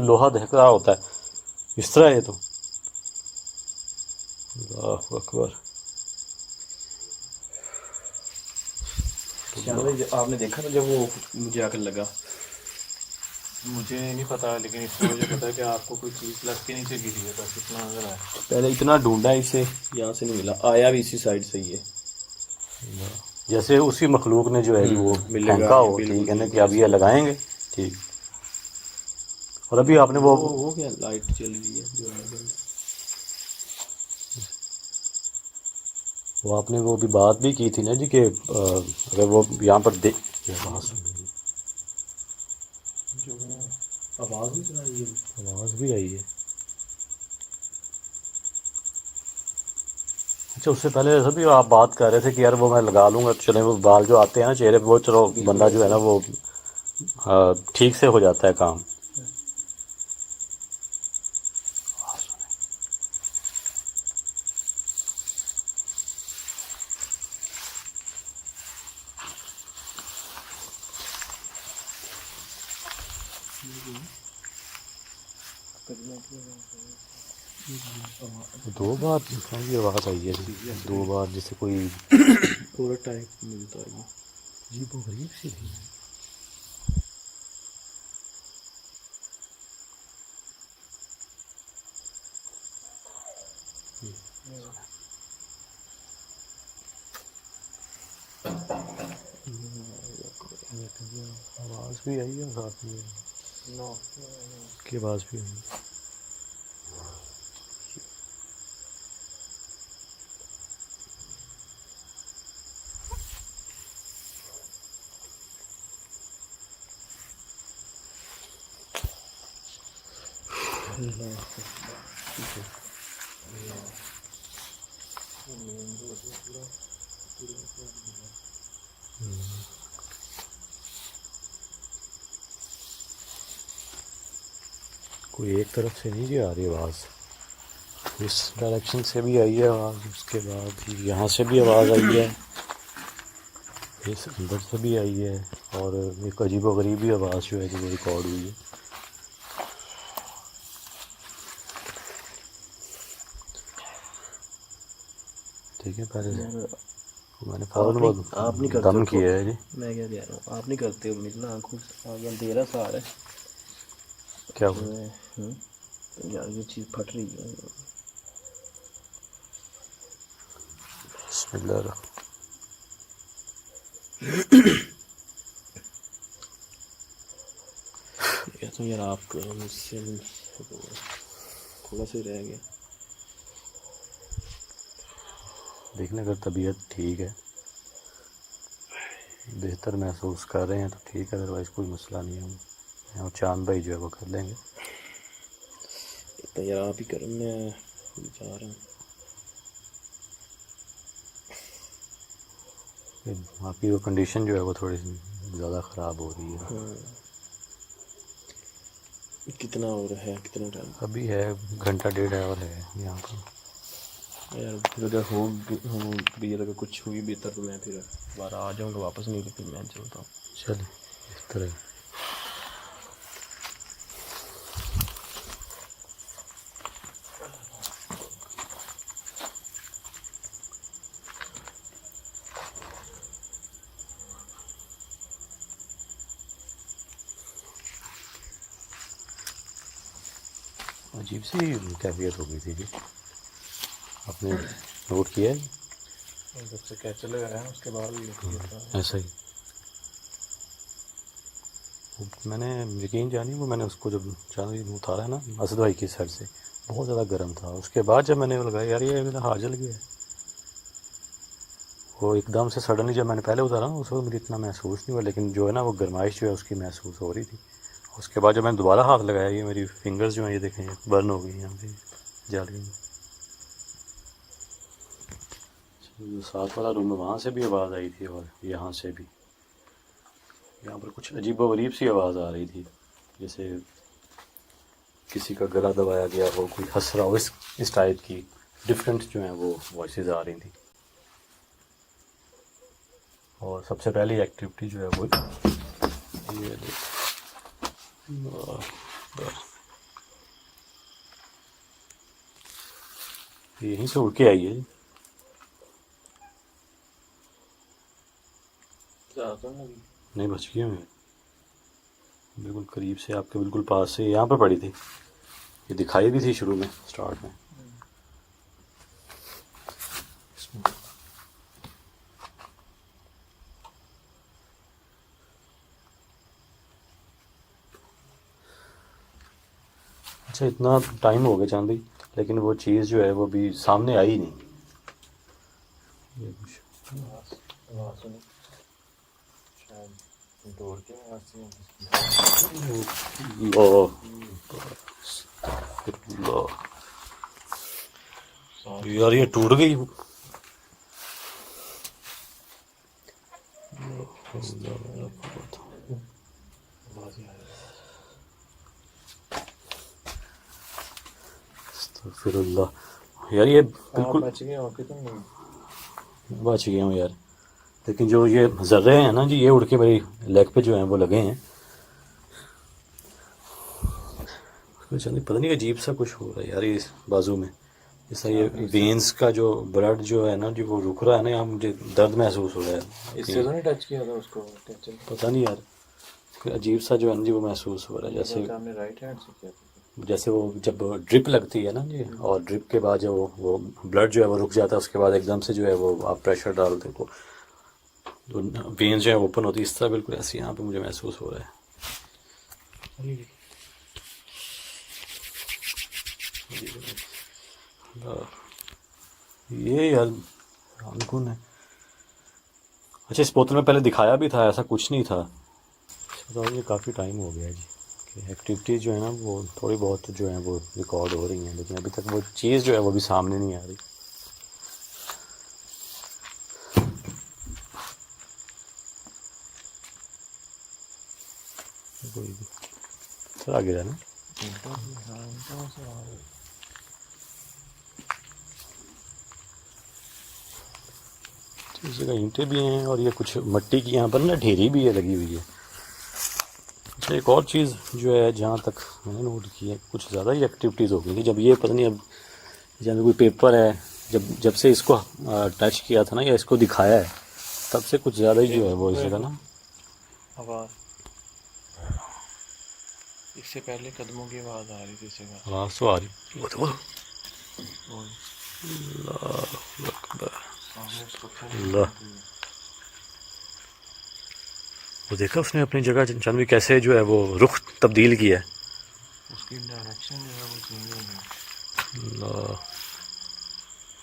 लोहा दहक रहा होता है इस तरह। ये तो अल्लाह अकबर। आपने देखा था जब वो मुझे आकर लगा? मुझे नहीं पता, लेकिन इसमें मुझे पता है कि आपको कोई चीज़ लग के नीचे गिरी है, बस इतना नजर आया। पहले इतना ढूंढा इसे, यहाँ से नहीं मिला, आया भी इसी साइड से ही है। जैसे उसी मखलूक ने जो है जी वो मिलेगा फेंका ये, हो, बिल्कुल ठीक है ना, कि बिल्कुल अब ये ऐसे। लगाएंगे। ठीक। और अभी आपने वो वो क्या लाइट चल रही है जो है? वो आपने वो भी बात भी की थी ना जी कि अगर वो यहाँ पर दे ये आवाज़ सुनिए। जो आवाज़ नहीं सुनाई है? आवाज़ भी आई है। अच्छा, उससे पहले ऐसा भी आप बात कर रहे थे कि यार वो मैं लगा लूँगा तो चले वो बाल जो आते हैं ना चेहरे पे, वो चलो बंदा जो है ना वो ठीक से हो जाता है काम। दो बार की आवाज़ आई है जी, दो बार, जैसे कोई पूरा टाइम मिलता है। जी वो गरीब सी थी। आवाज़ भी आई है साथ में की आवाज़ भी आई। कोई एक तरफ से नहीं जी आ रही आवाज़, इस डायरेक्शन से भी आई है आवाज़, उसके बाद यहाँ से भी आवाज़ आई है, इस अंदर से भी आई है, और एक अजीबोगरीब भी आवाज़ जो है कि वो रिकॉर्ड हुई है। ठीक है, पहले मैंने फ़ौरन आप नहीं करते दम किया है जी। मैं क्या कह रहा हूँ, आप नहीं करते उम्मीद ना, आंखों से अंधेरा सा आ रहा है। क्या हुआ? तो यार ये चीज़ फट रही है। बिस्मिल्लाह। कहता हूँ यार आप करो, मुझसे थोड़ा सा रह गया। देखने अगर तबीयत ठीक है, बेहतर महसूस कर रहे हैं तो ठीक है, अदरवाइज़ कोई मसला नहीं है, और चांद भाई जो है वो कर लेंगे। तो यार आप ही करो, मैं जा रहा हूँ। आपकी वो कंडीशन जो है वो थोड़ी सी ज़्यादा ख़राब हो रही है। कितना और है, कितना टाइम अभी है, घंटा डेढ़ और है यहाँ पर। यार? फिर अगर हो भी, अगर कुछ हुई बेहतर तो मैं फिर दोबारा आ जाऊँगा वापस, नहीं तो फिर मैं चलता हूँ। चले इस तरह। अजीब सी कैफियत हो गई थी जी, आपने नोट किया है? जब से कैच लगाया है उसके बाद ऐसा ही मैंने यकीन जानी, वो मैंने उसको जब चांद उतारा है ना असद भाई की साइड से, बहुत ज़्यादा गर्म था। उसके बाद जब मैंने लगाया यार ये मेरा हाथ जल गया है, वो एकदम से सडनली जब मैंने पहले उतारा ना उस वक्त मुझे इतना महसूस नहीं हुआ, लेकिन जो है ना वो गर्माइश जो है उसकी महसूस हो रही थी। उसके बाद जब मैंने दोबारा हाथ लगाया, ये मेरी फिंगर्स जो हैं ये देखें बर्न हो गई, यहाँ पे जल गई। जो साथ वाला रूम है वहाँ से भी आवाज़ आई थी, और यहाँ से भी, यहाँ पर कुछ अजीब व गरीब सी आवाज़ आ रही थी, जैसे किसी का गला दबाया गया हो, कोई हंस रहा हो, इस टाइप की डिफरेंट जो हैं वो वॉइसेस आ रही थी। और सबसे पहली एक्टिविटी जो है वो ये यहीं से उड़ के आई है जी। ज़्यादा तो नहीं लगी। नहीं, बच गई हूँ, बिल्कुल करीब से, आपके बिल्कुल पास से यहाँ पे पड़ी थी। ये दिखाई भी थी शुरू में, स्टार्ट में। अच्छा, इतना टाइम हो गया चांदी, लेकिन वो चीज़ जो है वो भी सामने आई नहीं। ये कुछ आवाज़ सुनी शायद डोर के आवाज़ थी। लो, लो। यार ये टूट गई। अस्तगफिरुल्लाह। यार ये बिल्कुल बच गए और कितने नहीं। बच गया हूँ यार, लेकिन जो ये जर्रे हैं ना जी, ये उड़ के मेरी लेग पे जो हैं वो लगे हैं। पता नहीं, अजीब सा कुछ हो रहा है यार इस बाजू में, जैसा ये वेन्स का जो ब्लड जो है ना जी वो रुक रहा है ना, यहाँ मुझे दर्द महसूस हो रहा है। इससे तो नहीं टच किया था उसको? पता नहीं यार, कोई अजीब सा जो है ना जी वो महसूस हो रहा है, जैसे हमने राइट हैंड से किया था। जैसे वो जब ड्रिप लगती है ना जी, और ड्रिप के बाद जो वो ब्लड जो है वो रुक जाता है, उसके बाद एकदम से जो है वो आप प्रेशर डालते हो तो वेन्स जो है ओपन होती है, इस तरह बिल्कुल ऐसे यहाँ पे मुझे महसूस हो रहा है। ये यार कौन है? अच्छा, इस बोतल में पहले दिखाया भी था, ऐसा कुछ नहीं था। बताओ, ये काफ़ी टाइम हो गया जी कि एक्टिविटीज़ जो है ना वो थोड़ी बहुत जो है वो रिकॉर्ड हो रही हैं, लेकिन अभी तक वो चीज़ जो है वो भी सामने नहीं आ रही। कोई भी सर आगे जाना। इस जगह ईंटें भी हैं और ये कुछ मिट्टी की यहाँ पर ना ढेरी भी है लगी हुई है। अच्छा, एक और चीज़ जो है जहाँ तक मैंने नोट की है, कुछ ज़्यादा ही एक्टिविटीज़ हो गई थी जब ये, पता नहीं अब जहाँ कोई पेपर है, जब से इसको टच किया था ना या इसको दिखाया है, तब से कुछ ज़्यादा ही जो है वो इस जगह ना आवाज़, इससे पहले कदमों की आवाज़ आ रही थी इस जगह। आवाज़ तो आ रही। अल्लाह, वो देखा उसने अपनी जगह जानवी कैसे जो है वो रुख तब्दील किया है, उसकी डायरेक्शन जो है वो चेंज हो गई। अल्लाह,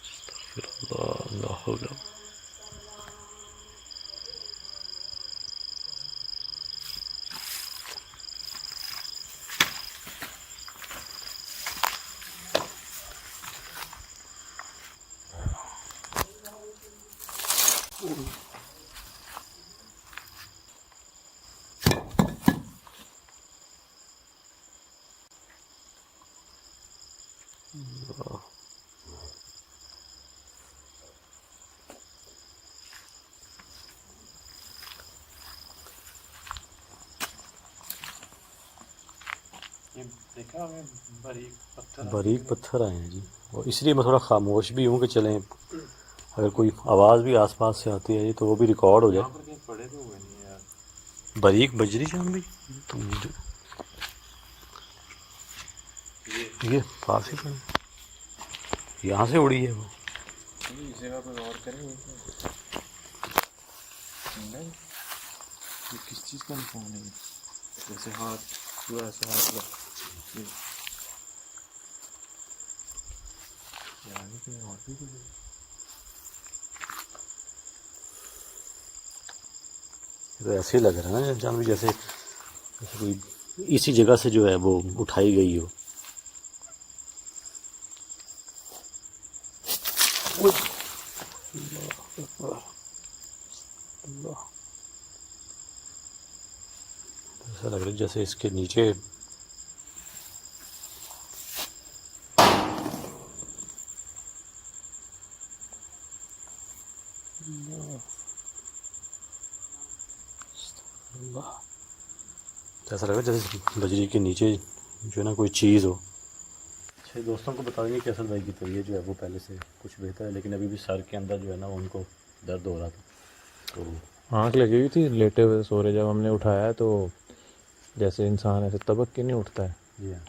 अस्तगफिरुल्लाह, अल्लाह अकबर। ये देखा हमें बारीक बारीक पत्थर आए हैं जी, और इसलिए मैं थोड़ा खामोश भी हूँ कि चलें, अगर कोई आवाज़ भी आसपास से आती है जी तो वो भी रिकॉर्ड हो जाए। यहाँ पर कहीं पड़े तो हुए नहीं यार। बारीक बजरी जान भी तो ये पास ही पड़े, यहाँ से उड़ी है वो। इस जगह पर गौर करें, नहीं ये किस चीज़ का निशान है? जैसे हाथ पूरा ऐसे हाथ यानी कहीं और भी कुछ है। तो ऐसे ही लग रहा है ना जान भी, जैसे कोई इसी जगह से जो है वो उठाई गई हो। ऐसा लग रहा है जैसे इसके नीचे ऐसा लग रहा है जैसे बजरी के नीचे जो है ना कोई चीज़ हो। वैसे दोस्तों को बता देंगे कि असल भाई की तबीयत जो है वो पहले से कुछ बेहतर है, लेकिन अभी भी सर के अंदर जो है ना उनको दर्द हो रहा था। तो आँख लगी हुई थी, लेटे हुए सो रहे, जब हमने उठाया तो जैसे इंसान ऐसे तबक के नहीं उठता है। जी हाँ,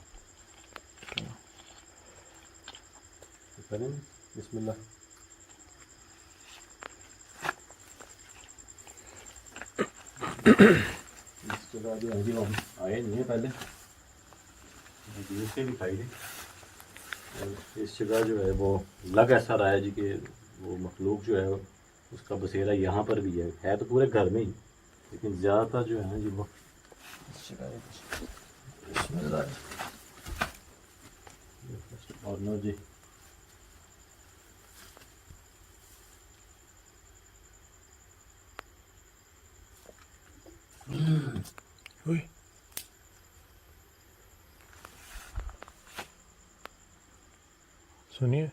तो करें बिस्मिल्लाह। इस जगह जो है जी हम आए नहीं है पहले, दूर से भी खाई थी। और इस जगह जो है वो लग ऐसा रहा है जी कि वो मखलूक जो है उसका बसेरा यहाँ पर भी है तो पूरे घर में ही, लेकिन ज़्यादातर जो है ना जी वो इस जगह और नो जी। ओए सुनिए,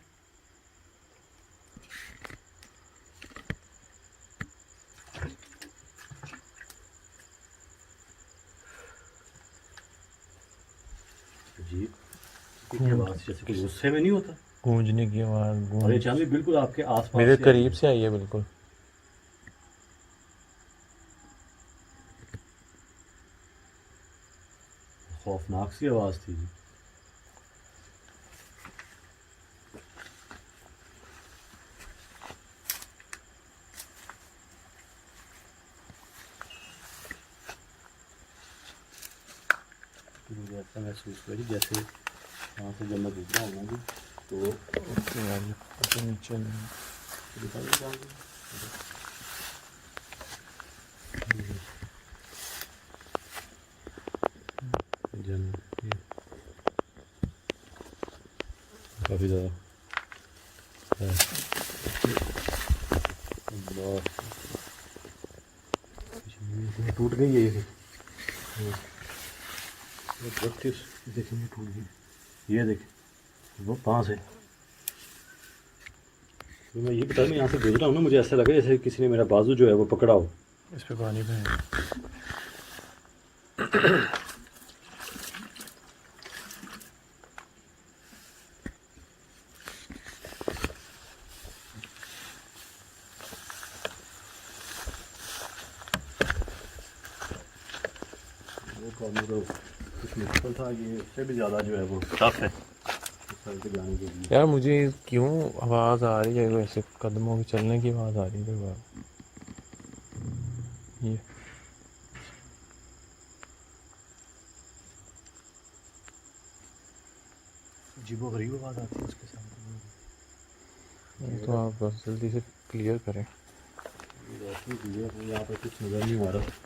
जी की आवाज़ जैसे कि गुस्से में नहीं होता, गूंजने की आवाज़ और ये गूंज चांदी बिल्कुल आपके आसपास मेरे से आई करीब है। से आई है बिल्कुल। खौफनाक सी आवाज़ थी जी। तो मुझे ऐसा महसूस हुआ जी जैसे वहाँ से जब मैं गुजरा हूँ ना जी तो नीचे नहीं। दिखाई चांदी जन काफ़ी ज़्यादा है। टूट गई है ये देखिए, ये टूट गई, ये देखिए वो पाँच है। तो मैं ये बता रहा हूँ, यहाँ से गुजरा हूँ ना, मुझे ऐसा लगा जैसे किसी ने मेरा बाजू जो है वो पकड़ा हो। इस पे पानी में वो काम तो कुछ मुश्किल था, ये इससे भी ज़्यादा जो है वो टफ है इस साइड पे जाने के लिए। यार, मुझे क्यों आवाज़ आ रही है वैसे, कदमों की चलने की आवाज़ आ रही है। ये अजीबो गरीब आवाज़ आती है उसके साथ। तो आप बस जल्दी से क्लियर करें। रोशनी दी है, यहाँ पर कुछ नज़र नहीं आ रहा।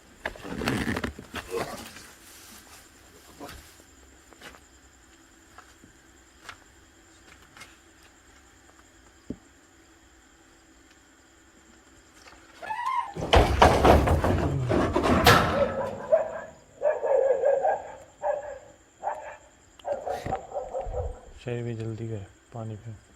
शायद भी जल्दी कर पानी पे।